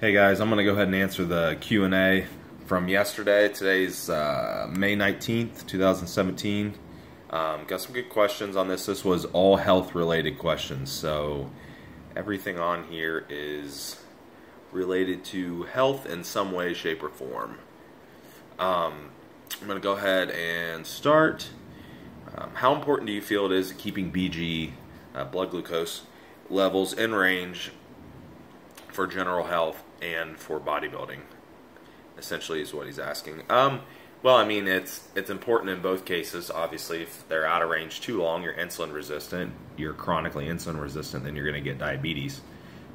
Hey guys, I'm going to go ahead and answer the Q&A from yesterday. Today's May 19th, 2017. Got some good questions on this. This was all health related questions. So everything on here is related to health in some way, shape, or form. I'm going to go ahead and start. How important do you feel it is keeping BG, blood glucose levels in range for general health and for bodybuilding? Essentially is what he's asking. Well, I mean, it's important in both cases. Obviously, if they're out of range too long, you're insulin resistant, you're chronically insulin resistant, then you're going to get diabetes.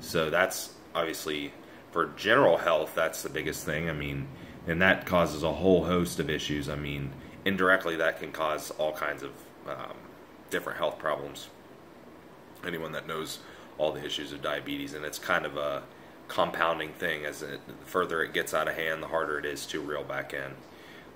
So that's obviously, for general health, that's the biggest thing. I mean, and that causes a whole host of issues. I mean, indirectly, that can cause all kinds of different health problems. Anyone that knows all the issues of diabetes, and it's kind of a compounding thing. As the further it gets out of hand, the harder it is to reel back in.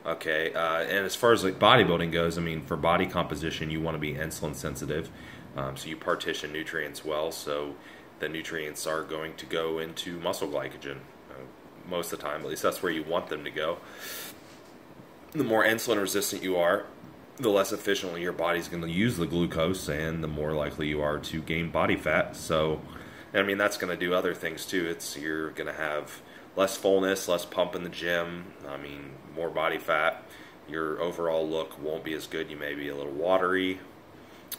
Okay, and as far as like bodybuilding goes, I mean, for body composition, you want to be insulin sensitive, so you partition nutrients well, so the nutrients are going to go into muscle glycogen most of the time. At least that's where you want them to go. The more insulin resistant you are, the less efficiently your body's going to use the glucose, and the more likely you are to gain body fat. So, I mean, that's going to do other things too. You're going to have less fullness, less pump in the gym. I mean, more body fat. Your overall look won't be as good. You may be a little watery,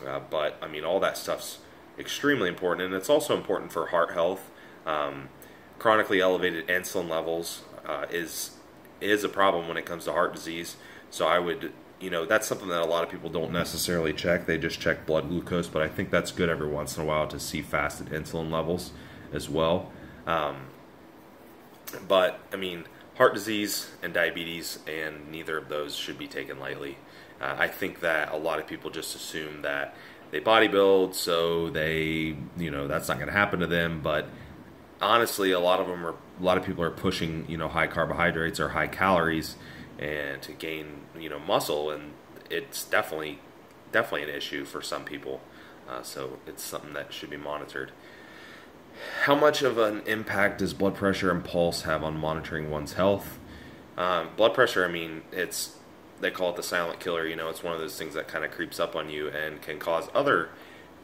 but I mean, all that stuff's extremely important, and it's also important for heart health. Chronically elevated insulin levels is a problem when it comes to heart disease. So I would, that's something that a lot of people don't necessarily check. They just check blood glucose, but I think that's good every once in a while to see fasted insulin levels as well. But, I mean, heart disease and diabetes, and neither of those should be taken lightly. I think that a lot of people just assume that they bodybuild, so they, that's not going to happen to them. But honestly, a lot of people are pushing, high carbohydrates or high calories and to gain, muscle, and it's definitely an issue for some people. So it's something that should be monitored. How much of an impact does blood pressure and pulse have on monitoring one's health? Blood pressure, I mean, they call it the silent killer. It's one of those things that kind of creeps up on you and can cause other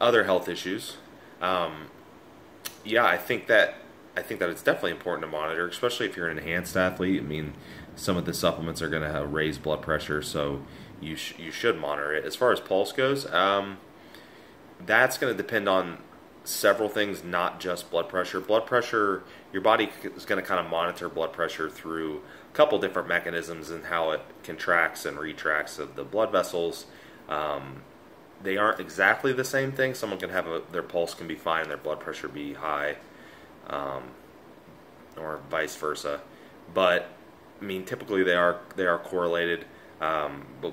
health issues. Yeah, I think that it's definitely important to monitor, especially if you're an enhanced athlete. I mean, some of the supplements are going to have raised blood pressure, so you should monitor it. As far as pulse goes, that's going to depend on several things, not just blood pressure. Blood pressure, your body is going to kind of monitor blood pressure through a couple different mechanisms and how it contracts and retracts of the blood vessels. They aren't exactly the same thing. Someone can have their pulse can be fine, their blood pressure be high, or vice versa. But I mean, typically they are correlated. But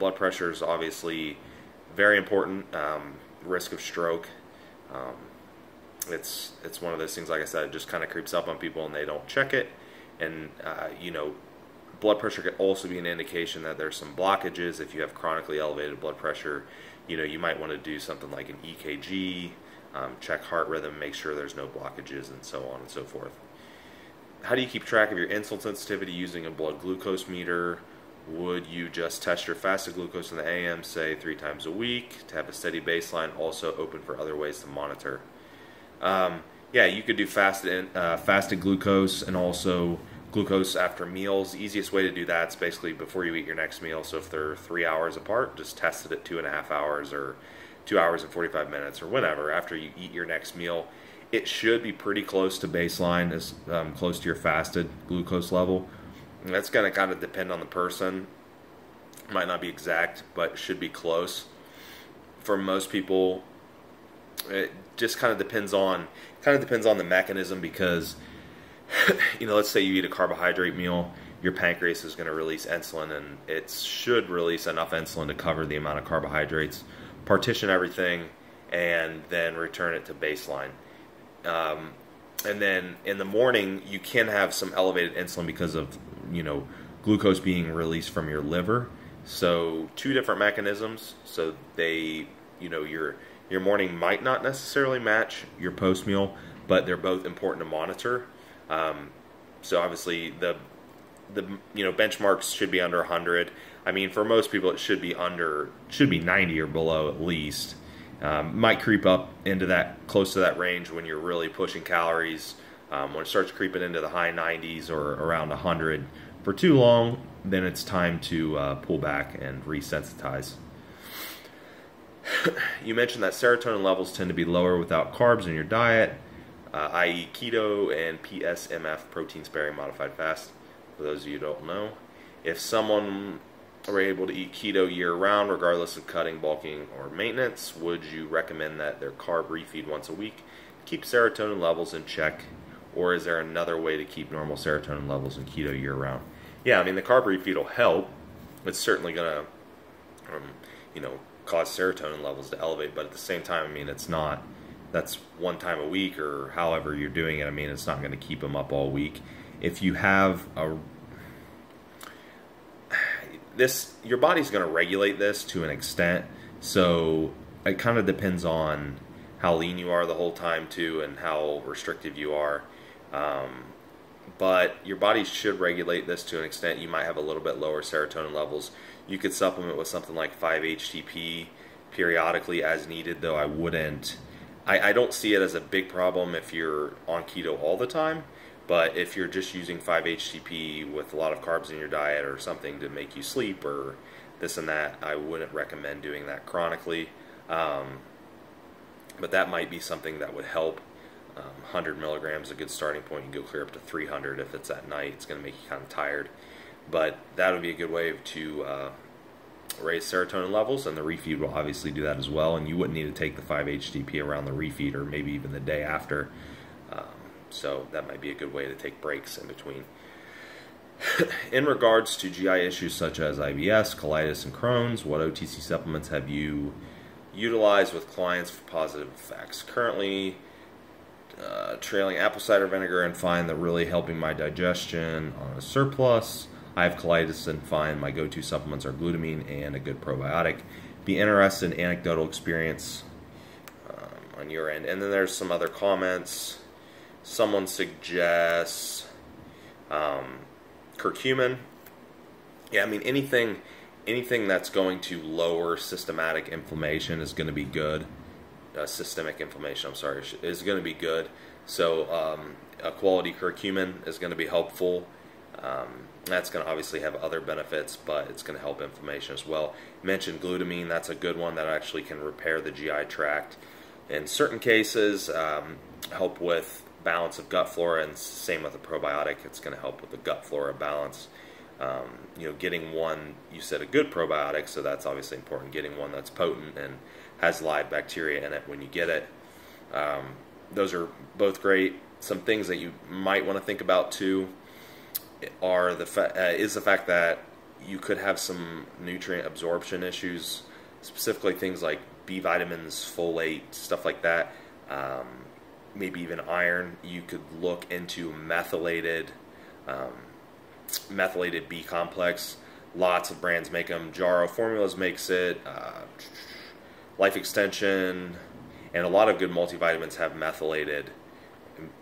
blood pressure is obviously very important. Risk of stroke. It's one of those things, like I said, it just kind of creeps up on people and they don't check it. And blood pressure could also be an indication that there's some blockages. If you have chronically elevated blood pressure, you might want to do something like an EKG, check heart rhythm, make sure there's no blockages, and so on and so forth. How do you keep track of your insulin sensitivity using a blood glucose meter? Would you just test your fasted glucose in the AM, say 3 times a week, to have a steady baseline? Also open for other ways to monitor. Yeah, you could do fasted glucose and also glucose after meals. The easiest way to do that is basically before you eat your next meal. So if they're 3 hours apart, just test it at 2.5 hours or 2 hours and 45 minutes or whenever after you eat your next meal. It should be pretty close to baseline, as close to your fasted glucose level. And that's going to kind of depend on the person. It might not be exact, but it should be close. For most people, it just kind of depends on the mechanism, because let's say you eat a carbohydrate meal, your pancreas is going to release insulin, and it should release enough insulin to cover the amount of carbohydrates, partition everything, and then return it to baseline. And then in the morning, you can have some elevated insulin because of, glucose being released from your liver. So 2 different mechanisms. So they, your morning might not necessarily match your post meal, but they're both important to monitor. So obviously the benchmarks should be under 100. I mean, for most people, it should be 90 or below at least. Might creep up into that, close to that range when you're really pushing calories. When it starts creeping into the high 90s or around 100 for too long, then it's time to pull back and resensitize. You mentioned that serotonin levels tend to be lower without carbs in your diet, i.e. keto and PSMF, protein sparing modified fast. For those of you who don't know, if someone were able to eat keto year-round, regardless of cutting, bulking, or maintenance, would you recommend that their carb refeed once a week keep serotonin levels in check, or is there another way to keep normal serotonin levels in keto year-round? Yeah, I mean, the carb refeed will help. It's certainly going to, cause serotonin levels to elevate, but at the same time, I mean, it's not. That's one time a week or however you're doing it. I mean, it's not going to keep them up all week. If you have your body's going to regulate this to an extent, so it kind of depends on how lean you are the whole time too, and how restrictive you are. But your body should regulate this to an extent. You might have a little bit lower serotonin levels. You could supplement with something like 5-HTP periodically as needed, though I wouldn't. I don't see it as a big problem if you're on keto all the time. But if you're just using 5-HTP with a lot of carbs in your diet or something to make you sleep or this and that, I wouldn't recommend doing that chronically. But that might be something that would help. 100 milligrams is a good starting point. You can go clear up to 300 if it's at night. It's going to make you kind of tired. But that would be a good way to raise serotonin levels, and the refeed will obviously do that as well. And you wouldn't need to take the 5-HTP around the refeed or maybe even the day after. So that might be a good way to take breaks in between. In regards to GI issues such as IBS, colitis, and Crohn's, what OTC supplements have you utilized with clients for positive effects? Currently, trailing apple cider vinegar and find that really helping my digestion on a surplus. I have colitis and find my go-to supplements are glutamine and a good probiotic. Be interested in anecdotal experience on your end. And then there's some other comments. Someone suggests curcumin. Yeah, I mean, anything that's going to lower systematic inflammation is going to be good. Systemic inflammation, I'm sorry, is going to be good. So a quality curcumin is going to be helpful. That's going to obviously have other benefits, but it's going to help inflammation as well. Mentioned glutamine, that's a good one that actually can repair the GI tract. In certain cases, help with balance of gut flora, and same with a probiotic. It's going to help with the gut flora balance. Getting one, you said a good probiotic, so that's obviously important. Getting one that's potent and has live bacteria in it when you get it. Those are both great. Some things that you might want to think about too are the fact that you could have some nutrient absorption issues, specifically things like B vitamins, folate, stuff like that. Maybe even iron. You could look into methylated B complex. Lots of brands make them. Jarrow Formulas makes it. Life Extension, and a lot of good multivitamins have methylated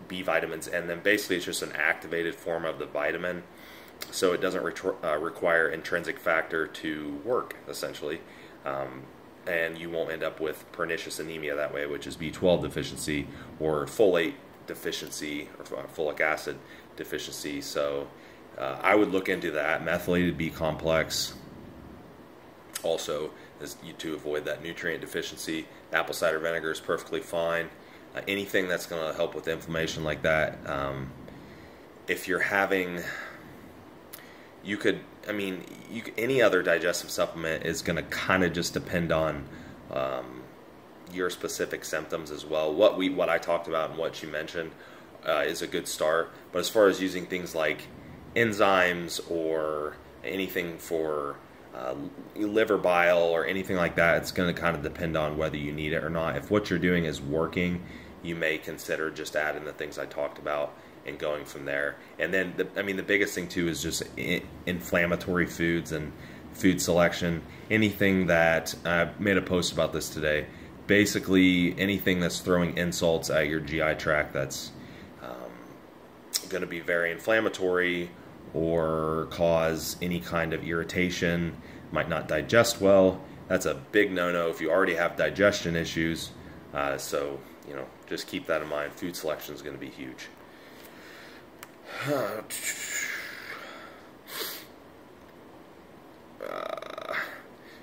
B vitamins, and then basically it's just an activated form of the vitamin, so it doesn't require intrinsic factor to work, essentially, and you won't end up with pernicious anemia that way, which is B12 deficiency or folate deficiency or folic acid deficiency. So I would look into that. Methylated B complex also is to avoid that nutrient deficiency. Apple cider vinegar is perfectly fine. Anything that's going to help with inflammation like that. If you're having, any other digestive supplement is going to kind of just depend on your specific symptoms as well. What I talked about and what you mentioned is a good start. But as far as using things like enzymes or anything for liver bile or anything like that, it's going to kind of depend on whether you need it or not. If what you're doing is working, you may consider just adding the things I talked about and going from there. And then the biggest thing too is just inflammatory foods and food selection. Anything that I made a post about this today, basically anything that's throwing insults at your GI tract, that's going to be very inflammatory or cause any kind of irritation, might not digest well. That's a big no-no if you already have digestion issues. So, just keep that in mind. Food selection is going to be huge.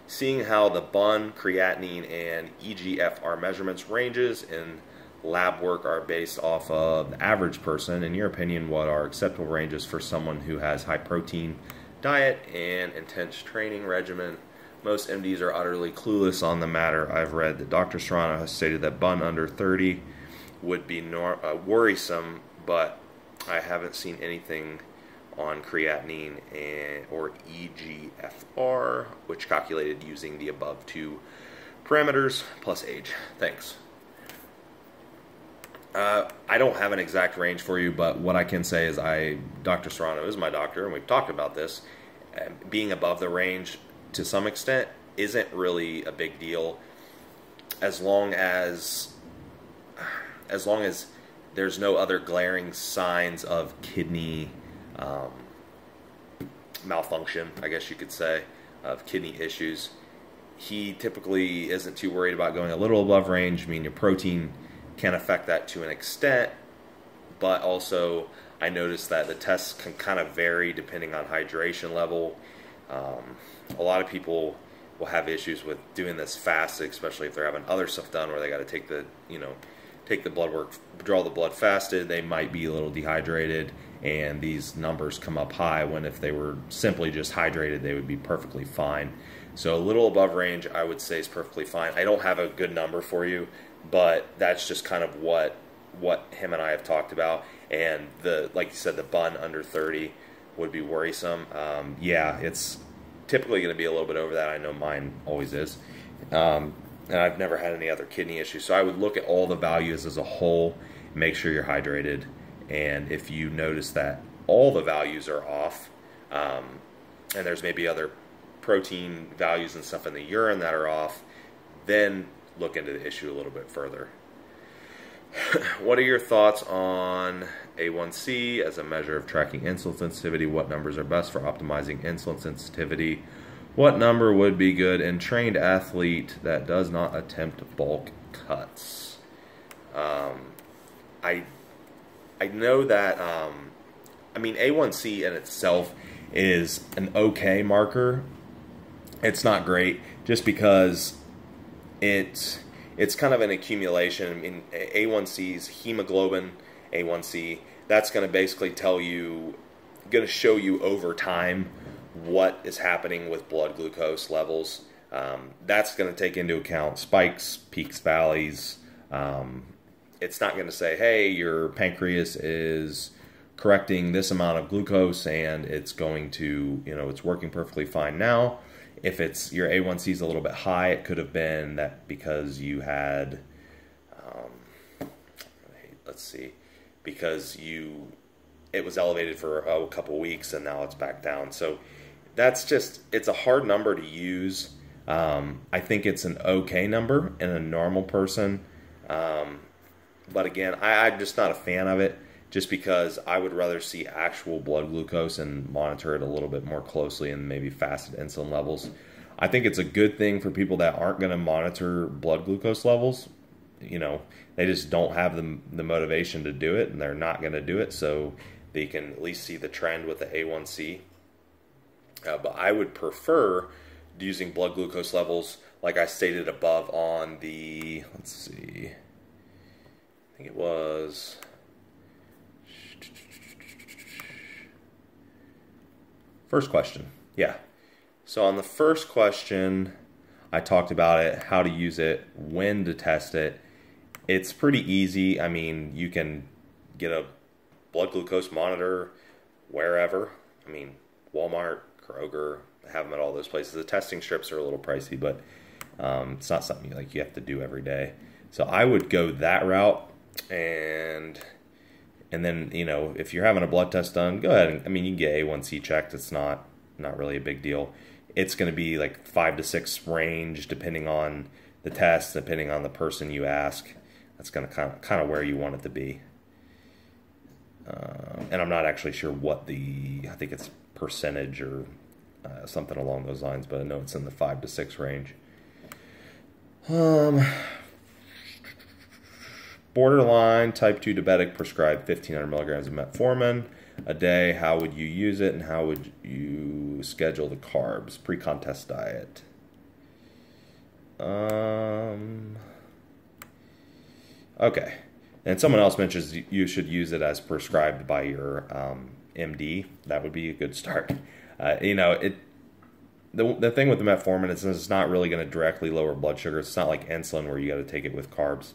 Seeing how the BUN, creatinine, and EGFR measurements ranges in lab work are based off of the average person. In your opinion, what are acceptable ranges for someone who has high protein diet and intense training regimen? Most MDs are utterly clueless on the matter. I've read that Dr. Serrano has stated that BUN under 30 would be worrisome, but I haven't seen anything on creatinine or EGFR, which calculated using the above two parameters plus age. Thanks. I don't have an exact range for you, but what I can say is Dr. Serrano is my doctor, and we've talked about this. Being above the range to some extent isn't really a big deal as long as there's no other glaring signs of kidney malfunction, I guess you could say, of kidney issues. He typically isn't too worried about going a little above range. I mean, your protein can affect that to an extent, but also I noticed that the tests can kind of vary depending on hydration level. A lot of people will have issues with doing this fast, especially if they're having other stuff done where they got to take the blood work, draw the blood fasted. They might be a little dehydrated, and these numbers come up high when if they were simply just hydrated, they would be perfectly fine. So a little above range, I would say, is perfectly fine. I don't have a good number for you, but that's just kind of what him and I have talked about. And like you said, the BUN under 30 would be worrisome. Yeah, it's typically going to be a little bit over that. I know mine always is. And I've never had any other kidney issues. So I would look at all the values as a whole, make sure you're hydrated. And if you notice that all the values are off, and there's maybe other protein values and stuff in the urine that are off, then look into the issue a little bit further. What are your thoughts on A1C as a measure of tracking insulin sensitivity? What numbers are best for optimizing insulin sensitivity? What number would be good in trained athlete that does not attempt bulk cuts? I know that, I mean, A1C in itself is an okay marker. It's not great just because it's kind of an accumulation. I mean, A1C's hemoglobin A1C, that's going to basically going to show you over time what is happening with blood glucose levels. That's going to take into account spikes, peaks, valleys. It's not going to say, hey, your pancreas is correcting this amount of glucose and it's going to, it's working perfectly fine now. If your A1C is a little bit high, it could have been that because you had, it was elevated for a couple weeks and now it's back down. So it's a hard number to use. I think it's an okay number in a normal person. But again, I'm just not a fan of it just because I would rather see actual blood glucose and monitor it a little bit more closely and maybe fasted insulin levels. I think it's a good thing for people that aren't going to monitor blood glucose levels. They just don't have the motivation to do it and they're not going to do it, so they can at least see the trend with the A1C. But I would prefer using blood glucose levels like I stated above on the, let's see, I think it was first question. Yeah. So on the first question, I talked about it, how to use it, when to test it. It's pretty easy. I mean, you can get a blood glucose monitor wherever. I mean, Walmart, Kroger, have them at all those places. The testing strips are a little pricey, but it's not something you have to do every day. So I would go that route, and then if you're having a blood test done, go ahead. I mean, you can get A1C checked. It's not really a big deal. It's going to be like 5 to 6 range depending on the test, depending on the person you ask. That's going to kind of where you want it to be. And I'm not actually sure what I think it's percentage or something along those lines, but I know it's in the 5 to 6 range. Borderline type 2 diabetic prescribed 1,500 milligrams of metformin a day. How would you use it, and how would you schedule the carbs? Pre-contest diet. Okay. And someone else mentions you should use it as prescribed by your MD. That would be a good start. The thing with the metformin is it's not really going to directly lower blood sugar. It's not like insulin where you got to take it with carbs,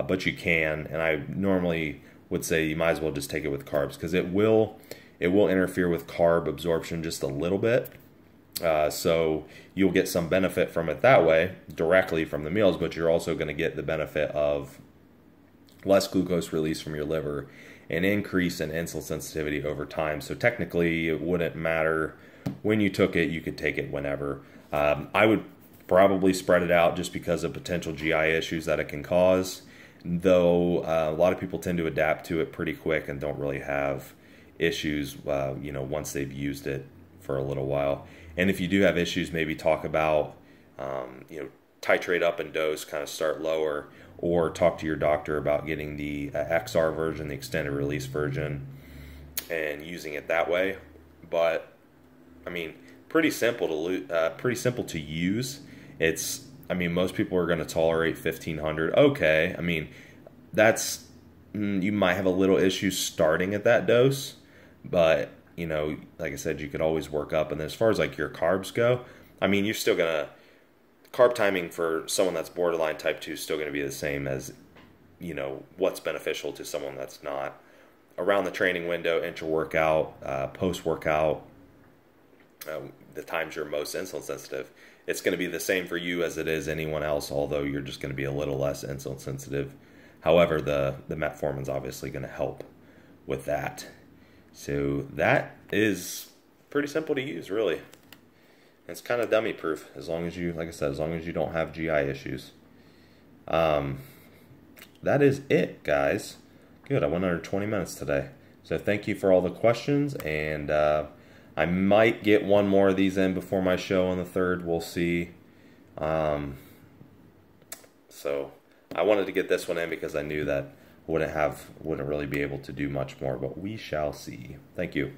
but you can. And I normally would say you might as well just take it with carbs because it will interfere with carb absorption just a little bit. So you'll get some benefit from it that way directly from the meals, but you're also going to get the benefit of less glucose release from your liver and increase in insulin sensitivity over time. So technically it wouldn't matter when you took it, you could take it whenever. I would probably spread it out just because of potential GI issues that it can cause, though a lot of people tend to adapt to it pretty quick and don't really have issues once they've used it for a little while. And if you do have issues, maybe talk about titrate up in dose, kind of start lower, or talk to your doctor about getting the XR version, the extended release version, and using it that way. But I mean, pretty simple to use. Most people are going to tolerate 1,500. Okay, I mean, you might have a little issue starting at that dose, but like I said, you could always work up. And then as far as like your carbs go, I mean, you're still gonna carb timing for someone that's borderline type 2 is still going to be the same as what's beneficial to someone that's not. Around the training window, intra-workout, post-workout, the times you're most insulin sensitive, it's going to be the same for you as it is anyone else, although you're just going to be a little less insulin sensitive. However, the metformin's obviously going to help with that. So that is pretty simple to use, really. It's kind of dummy proof as long as you, like I said, as long as you don't have GI issues. That is it, guys. Good, I went under 20 minutes today. So thank you for all the questions, and I might get one more of these in before my show on the 3rd. We'll see. So I wanted to get this one in because I knew that I wouldn't really be able to do much more, but we shall see. Thank you.